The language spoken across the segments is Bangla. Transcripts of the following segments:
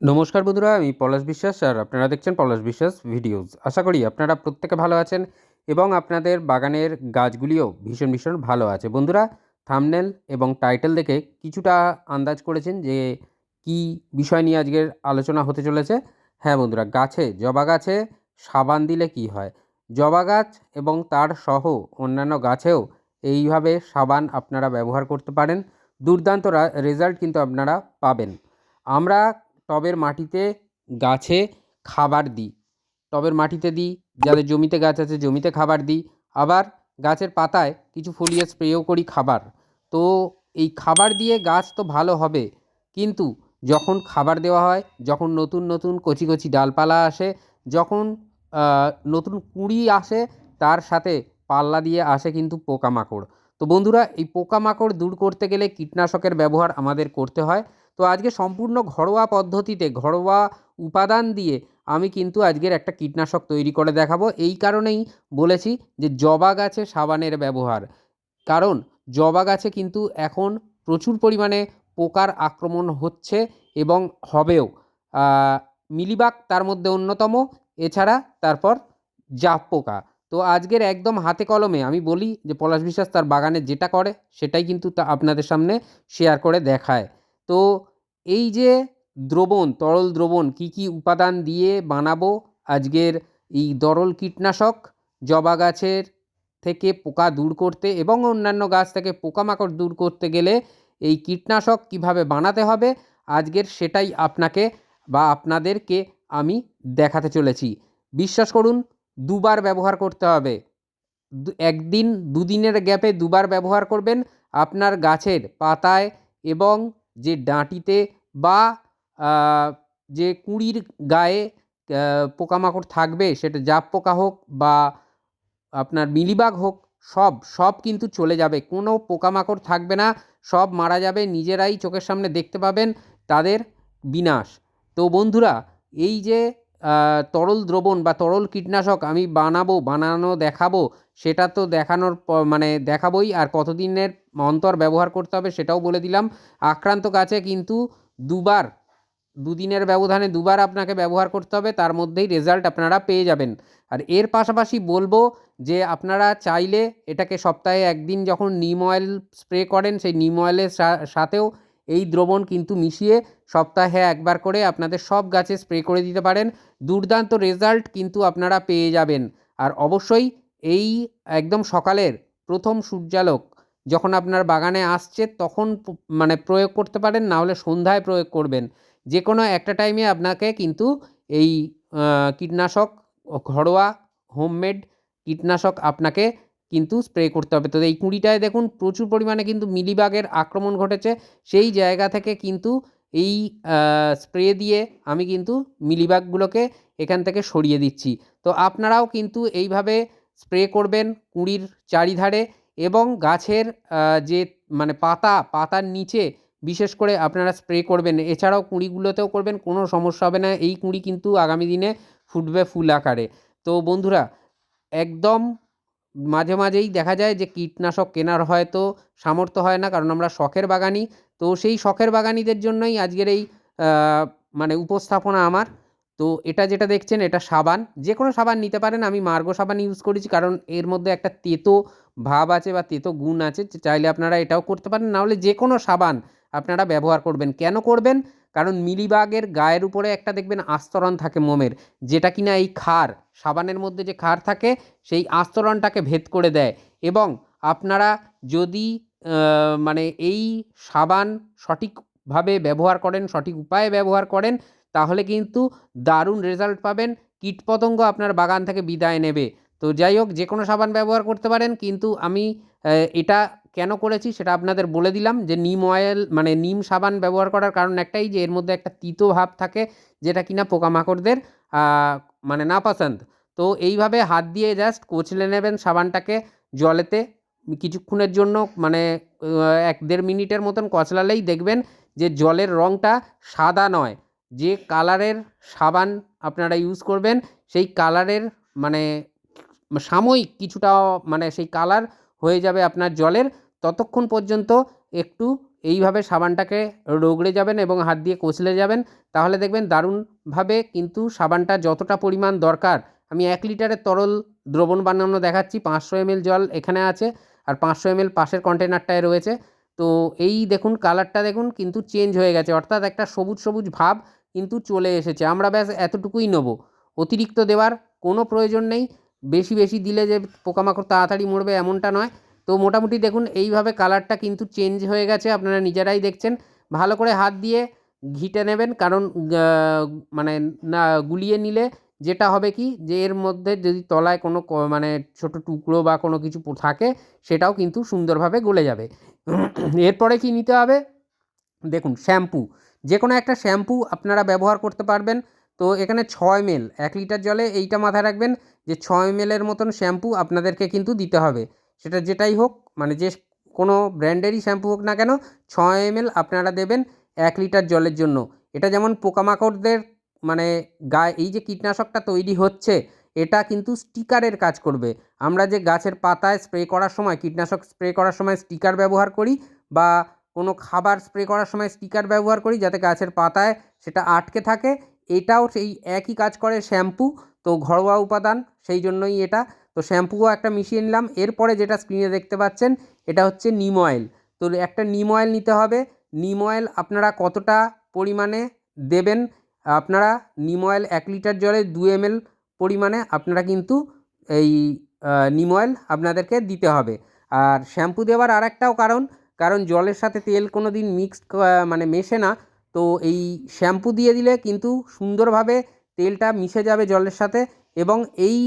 নমস্কার বন্ধুরা, আমি পলাশ বিশ্বাস আর আপনারা দেখছেন পলাশ বিশ্বাস ভিডিওস। আশা করি আপনারা প্রত্যেকে ভালো আছেন এবং আপনাদের বাগানের গাছগুলিও ভীষণ ভালো আছে। বন্ধুরা, থাম্বনেল এবং টাইটেল দেখে কিছুটা আন্দাজ করেছেন যে কী বিষয় নিয়ে আজকের আলোচনা হতে চলেছে। হ্যাঁ বন্ধুরা, জবা গাছে সাবান দিলে কী হয়? জবা গাছ এবং তার সহ অন্যান্য গাছেও এইভাবে সাবান আপনারা ব্যবহার করতে পারেন। দুর্দান্ত রেজাল্ট কিন্তু আপনারা পাবেন। আমরা টবের মাটিতে গাছে খাবার দিই। টবের মাটিতে দিই, যাদের জমিতে গাছ আছে জমিতে খাবার দিই। আবার গাছের পাতায় কিছু ফলিয়ে স্প্রেও করি খাবার। তো এই খাবার দিয়ে গাছ তো ভালো হবে, কিন্তু যখন খাবার দেওয়া হয়, যখন নতুন কচি ডালপালা আসে, যখন নতুন কুঁড়ি আসে, তার সাথে পাল্লা দিয়ে আসে কিন্তু পোকামাকড়। তো বন্ধুরা, এই পোকামাকড় দূর করতে গেলে কীটনাশকের ব্যবহার আমাদের করতে হয়। তো আজকে সম্পূর্ণ ঘরোয়া পদ্ধতিতে, ঘরোয়া উপাদান দিয়ে আমি কিন্তু আজকের একটা কীটনাশক তৈরি করে দেখাবো। এই কারণেই বলেছি যে জবা গাছে সাবানের ব্যবহার। কারণ জবা গাছে কিন্তু এখন প্রচুর পরিমাণে পোকার আক্রমণ হচ্ছে এবং হবেও। আ মিলিবাগ তার মধ্যে অন্যতম, এছাড়া তারপর জাপ পোকা। তো আজকের একদম হাতে কলমে আমি বলি যে পলাশ বিশ্বাস তার বাগানে যেটা করে সেটাই কিন্তু আপনাদের সামনে শেয়ার করে দেখায়। তো এই যে তরল দ্রবণ কী উপাদান দিয়ে বানাবো আজকের এই তরল কীটনাশক, জবা গাছের থেকে পোকা দূর করতে এবং অন্যান্য গাছ থেকে পোকামাকড় দূর করতে গেলে এই কীটনাশক কীভাবে বানাতে হবে, আজকের সেটাই আপনাকে বা আপনাদেরকে আমি দেখাতে চলেছি। বিশ্বাস করুন, দুবার ব্যবহার করতে হবে। একদিন দুদিনের গ্যাপে দুবার ব্যবহার করবেন। আপনার গাছের পাতায় এবং যে ডাঁটিতে বা যে কুঁড়ির গায়ে পোকামাকড় থাকবে, সেটা জাপ পোকা হোক বা আপনার মিলিবাগ হোক, সব কিন্তু চলে যাবে। কোনো পোকামাকড় থাকবে না, সব মারা যাবে। নিজেরাই চোখের সামনে দেখতে পাবেন তাদের বিনাশ। তো বন্ধুরা, এই যে তরল দ্রবণ বা তরল কীটনাশক আমি বানানো দেখাবো, সেটা তো দেখানোর মানে দেখাবোই। আর কতদিনের অন্তর ব্যবহার করতে হবে সেটাও বলে দিলাম। আক্রান্ত গাছে কিন্তু দুবার, দুদিনের ব্যবধানে দুবার আপনাকে ব্যবহার করতে হবে, তার মধ্যেই রেজাল্ট আপনারা পেয়ে যাবেন। আর এর পাশাপাশি বলবো যে আপনারা চাইলে এটাকে সপ্তাহে একদিন যখন নিম অয়েল স্প্রে করেন, সেই নিম অয়েলের সাথেও এই দ্রবণ কিন্তু মিশিয়ে সপ্তাহে একবার করে আপনাদের সব গাছে স্প্রে করে দিতে পারেন। দুর্দান্ত রেজাল্ট কিন্তু আপনারা পেয়ে যাবেন। আর অবশ্যই এই একদম সকালের প্রথম সূর্যালোক যখন আপনার বাগানে আসছে তখন মানে প্রয়োগ করতে পারেন, না হলে সন্ধ্যায় প্রয়োগ করবেন। যে কোনো একটা টাইমে আপনাকে কিন্তু এই কীটনাশক, ঘরোয়া হোমমেড কীটনাশক আপনাকে কিন্তু স্প্রে করতে হবে। তো এই কুঁড়িটায় দেখুন প্রচুর পরিমাণে কিন্তু মিলিবাগের আক্রমণ ঘটেছে। সেই জায়গা থেকে কিন্তু এই স্প্রে দিয়ে আমি কিন্তু মিলিবাগগুলোকে এখান থেকে সরিয়ে দিচ্ছি। তো আপনারাও কিন্তু এইভাবে স্প্রে করবেন কুঁড়ির চারিধারে এবং গাছের যে মানে পাতার নিচে বিশেষ করে আপনারা স্প্রে করবেন। এছাড়াও কুঁড়িগুলোতেও করবেন, কোনো সমস্যা হবে না। এই কুঁড়ি কিন্তু আগামী দিনে ফুটবে ফুল আকারে। তো বন্ধুরা, একদম মাঝেই দেখা যায় যে কীটনাশক কেনার হয়তো সামর্থ্য হয় না, কারণ আমরা শখের বাগানি। তো সেই শখের বাগানিদের জন্যই আজকের এই আ মানে উপস্থাপনা আমার। তো এটা যেটা দেখছেন এটা সাবান। যেকোনো সাবান নিতে পারেন। আমি মার্গো সাবান ইউজ করেছি, কারণ এর মধ্যে একটা তেতো ভাব আছে বা তেতো গুণ আছে। চাইলে আপনারা এটাও করতে পারেন। না হলে যেকোনো সাবান আপনারা ব্যবহার করবেন। কেন করবেন? কারণ মিলিবাগের গায়ের উপরে একটা দেখবেন আস্তরণ থাকে মোমের, যেটা কিনা এই সাবানের মধ্যে যে ক্ষার থাকে সেই আস্তরণটাকে ভেদ করে দেয়। এবং আপনারা যদি মানে এই সাবান সঠিকভাবে ব্যবহার করেন, সঠিক উপায়ে ব্যবহার করেন, তাহলে কিন্তু দারুণ রেজাল্ট পাবেন। কীটপতঙ্গ আপনার বাগান থেকে বিদায় নেবে। তো যাই হোক, যেকোনো সাবান ব্যবহার করতে পারেন, কিন্তু আমি এটা কেন করেছি সেটা আপনাদের বলে দিলাম যে নিম অয়েল মানে নিম সাবান ব্যবহার করার কারণ একটাই, যে এর মধ্যে একটা তিতো ভাব থাকে, যেটা কিনা পোকামাকড়দের মানে নাপসন্দ। তো এইভাবে হাত দিয়ে জাস্ট কচলে নেবেন সাবানটাকে জলেতে কিছুক্ষণের জন্য, মানে ১-১.৫ মিনিটের মতন কচলালেই দেখবেন যে জলের রঙটা সাদা নয়, যে কালারের সাবান আপনারা ইউজ করবেন সেই কালারের মানে সাময়িক কিছুটা মানে সেই কালার হয়ে যাবে আপনার জলের। ততক্ষণ পর্যন্ত একটু এইভাবে সাবানটাকে রগড়ে যাবেন এবং হাত দিয়ে কচলে যাবেন, তাহলে দেখবেন দারুণভাবে কিন্তু সাবানটা যতটা পরিমাণ দরকার, আমি 1 লিটারের তরল দ্রবণ বানানো দেখাচ্ছি। 500 ml জল এখানে আছে আর 500 ml পাশের কন্টেনারটায় রয়েছে। তো এই দেখুন কালারটা দেখুন কিন্তু চেঞ্জ হয়ে গেছে, অর্থাৎ একটা সবুজ সবুজ ভাব কিন্তু চলে এসেছে। আমরা ব্যাস এতটুকুই নেব, অতিরিক্ত দেওয়ার কোনো প্রয়োজন নেই। বেশি বেশি দিলে যে পোকামাকড় তাড়াতাড়ি মরবে এমনটা নয়। তো মোটামুটি দেখুন এইভাবে কালারটা কিন্তু চেঞ্জ হয়ে গেছে, আপনারা নিজেরাই দেখছেন। ভালো করে হাত দিয়ে ঘিটে নেবেন, কারণ মানে না গুলিয়ে নিলে যেটা হবে কি, যে এর মধ্যে যদি তলায় কোনো মানে ছোটো টুকরো বা কোনো কিছু থাকে, সেটাও কিন্তু সুন্দরভাবে গলে যাবে। এরপরে কি নিতে হবে দেখুন, শ্যাম্পু। যে কোনো একটা শ্যাম্পু আপনারা ব্যবহার করতে পারবেন। তো এখানে 6 ml 1 লিটার জলে, এইটা মাথায় রাখবেন যে 6 ml এর মতন শ্যাম্পু আপনাদেরকে কিন্তু দিতে হবে। সেটা যেটাই হোক, মানে যে কোনো ব্র্যান্ডেরই শ্যাম্পু হোক না কেন, 6 ml আপনারা দেবেন 1 লিটার জলের জন্য। এটা যেমন পোকামাকড়দের মানে গায়ে এই যে কীটনাশকটা তৈরি হচ্ছে, এটা কিন্তু স্টিকারের কাজ করবে। আমরা যে গাছের পাতায় স্প্রে করার সময়, কীটনাশক স্প্রে করার সময় স্টিকার ব্যবহার করি, বা কোনো খাবার স্প্রে করার সময় স্টিকার ব্যবহার করি যাতে গাছের পাতায় সেটা আটকে থাকে, এটাও সেই একই কাজ করে শ্যাম্পু। তো ঘরোয়া উপাদান, সেই জন্যই এটা। তো শ্যাম্পুও একটা মিশিয়ে নিলাম। এরপরে যেটা স্ক্রিনে দেখতে পাচ্ছেন, এটা হচ্ছে নিম অয়েল। তো একটা নিম অয়েল নিতে হবে। নিম অয়েল আপনারা কতটা পরিমাণে দেবেন, আপনারা নিম অয়েল 1 লিটার জলে 2 ml পরিমাণে আপনারা কিন্তু এই নিম অয়েল আপনাদেরকে দিতে হবে। আর শ্যাম্পু দেওয়ার আরেকটাও কারণ জলের সাথে তেল কোনো দিন মিক্সড মানে মেশে না। তো এই শ্যাম্পু দিয়ে দিলে কিন্তু সুন্দরভাবে তেলটা মিশে যাবে জলের সাথে, এবং এই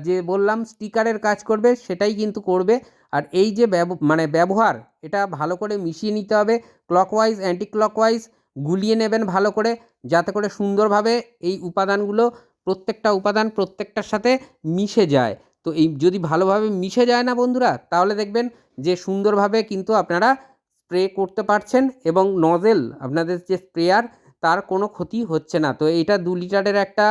যে বললাম স্টিকারের কাজ করবে, সেটাই কিন্তু করবে। আর এই যে মানে ব্যবহার, এটা ভালো করে মিশিয়ে নিতে হবে, ক্লকওয়াইজ অ্যান্টি ক্লকওয়াইজ গুলিয়ে নেবেন ভালো করে, যাতে করে সুন্দরভাবে এই উপাদানগুলো, প্রত্যেকটা উপাদান প্রত্যেকটার সাথে মিশে যায়। তো এই যদি ভালোভাবে মিশে যায় না বন্ধুরা, তাহলে দেখবেন যে সুন্দরভাবে কিন্তু আপনারা স্প্রে করতে পারছেন, এবং নজেল আপনাদের যে স্প্রেয়ার, তার কোনো ক্ষতি হচ্ছে না। তো এইটা 2 লিটারের একটা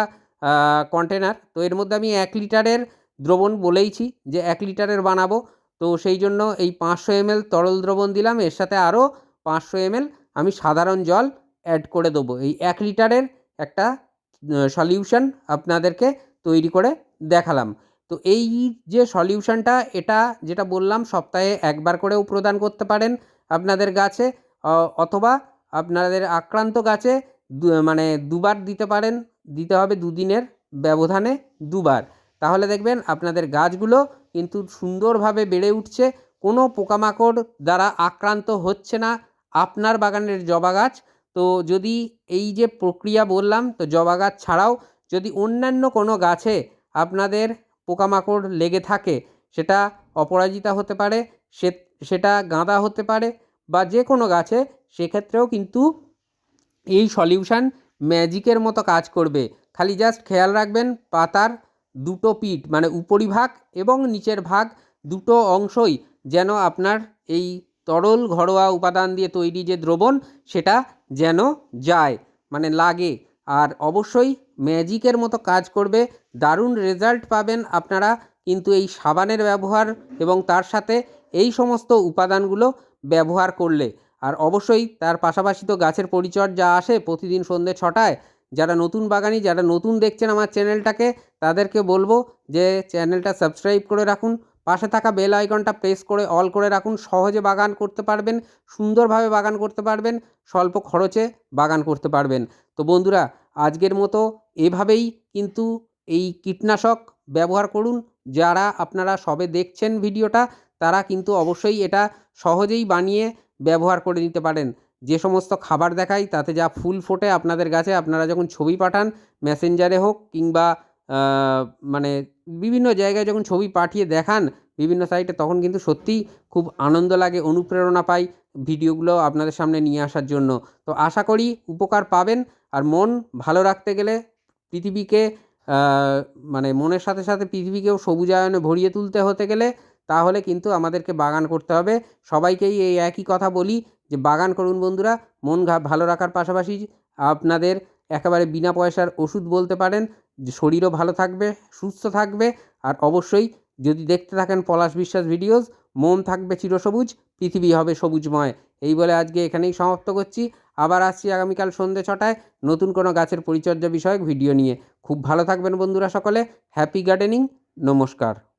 কন্টেনার। তো এর মধ্যে আমি 1 লিটারের দ্রবণ বলেইছি যে 1 লিটারের বানাবো। তো সেই জন্য এই 500 ml তরল দ্রবণ দিলাম, এর সাথে আরও 500 ml আমি সাধারণ জল অ্যাড করে দেবো। এই 1 লিটারের একটা সলিউশন আপনাদেরকে তৈরি করে দেখালাম। তো এই যে সলিউশনটা, এটা যেটা বললাম সপ্তাহে একবার করেও প্রদান করতে পারেন আপনাদের গাছে, অথবা আপনাদের আক্রান্ত গাছে মানে দুবার দিতে পারেন। দিতে হবে 2 দিনের ব্যবধানে 2 বার। তাহলে দেখবেন আপনাদের গাছগুলো কিন্তু সুন্দরভাবে বেড়ে উঠছে, কোনো পোকামাকড় দ্বারা আক্রান্ত হচ্ছে না আপনার বাগানের জবা গাছ। তো যদি এই যে প্রক্রিয়া বললাম, তো জবা গাছ ছাড়াও যদি অন্যান্য কোনো গাছে আপনাদের পোকামাকড় লেগে থাকে, সেটা অপরাজিতা হতে পারে, সেটা গাঁদা হতে পারে, বা যে কোনো গাছে, সেক্ষেত্রেও কিন্তু এই সলিউশন ম্যাজিকের মতো কাজ করবে। খালি জাস্ট খেয়াল রাখবেন পাতার দুটো পিঠ, মানে উপরিভাগ এবং নিচের ভাগ, দুটো অংশই যেন আপনার এই তরল ঘরোয়া উপাদান দিয়ে তৈরি যে দ্রবণ, সেটা যেন যায়, মানে লাগে। আর অবশ্যই ম্যাজিকের মতো কাজ করবে, দারুণ রেজাল্ট পাবেন আপনারা কিন্তু এই সাবানের ব্যবহার এবং তার সাথে এই সমস্ত উপাদানগুলো ব্যবহার করলে। আর অবশ্যই তার পাশাপাশি তো গাছের পরিচর্যা আসে প্রতিদিন সন্ধ্যে 6টায়। যারা নতুন বাগানি, যারা নতুন দেখছেন আমার চ্যানেলটাকে, তাদেরকে বলবো যে চ্যানেলটা সাবস্ক্রাইব করে রাখুন, পাশে থাকা বেল আইকনটা প্রেস করে অল করে রাখুন। সহজে বাগান করতে পারবেন, সুন্দরভাবে বাগান করতে পারবেন, স্বল্প খরচে বাগান করতে পারবেন। তো বন্ধুরা, আজকের মতো এভাবেই কিন্তু এই কীটনাশক ব্যবহার করুন। যারা আপনারা সবে দেখছেন ভিডিওটা, তারা কিন্তু অবশ্যই এটা সহজেই বানিয়ে ব্যবহার করে নিতে পারেন। যে সমস্ত খাবার দেখাই তাতে যা ফুল ফোটে আপনাদের গাছে, আপনারা যখন ছবি পাঠান মেসেঞ্জারে হোক কিংবা মানে বিভিন্ন জায়গায় যখন ছবি পাঠিয়ে দেখান বিভিন্ন সাইটে, তখন কিন্তু সত্যিই খুব আনন্দ লাগে, অনুপ্রেরণা পাই ভিডিওগুলো আপনাদের সামনে নিয়ে আসার জন্য। তো আশা করি উপকার পাবেন। আর মন ভালো রাখতে গেলে, পৃথিবীকে মানে মনের সাথে সাথে পৃথিবীকেও সবুজায়নে ভরিয়ে তুলতে হতে গেলে, তাহলে কিন্তু আমাদেরকে বাগান করতে হবে। সবাইকেই এই একই কথা বলি যে বাগান করুন বন্ধুরা। মন ভালো রাখার পাশাপাশি আপনাদের একেবারে বিনা পয়সার ওষুধ বলতে পারেন, যে শরীরও ভালো থাকবে, সুস্থ থাকবে। আর অবশ্যই যদি দেখতে থাকেন পলাশ বিশ্বাস ভিডিওস, মন থাকবে চিরসবুজ, পৃথিবী হবে সবুজময়। এই বলে আজকে এখানেই সমাপ্ত করছি। আবার আসছি আগামীকাল সন্ধ্যে 6টায় নতুন কোনো গাছের পরিচর্যা বিষয়ক ভিডিও নিয়ে। খুব ভালো থাকবেন বন্ধুরা সকলে। Happy gardening. নমস্কার।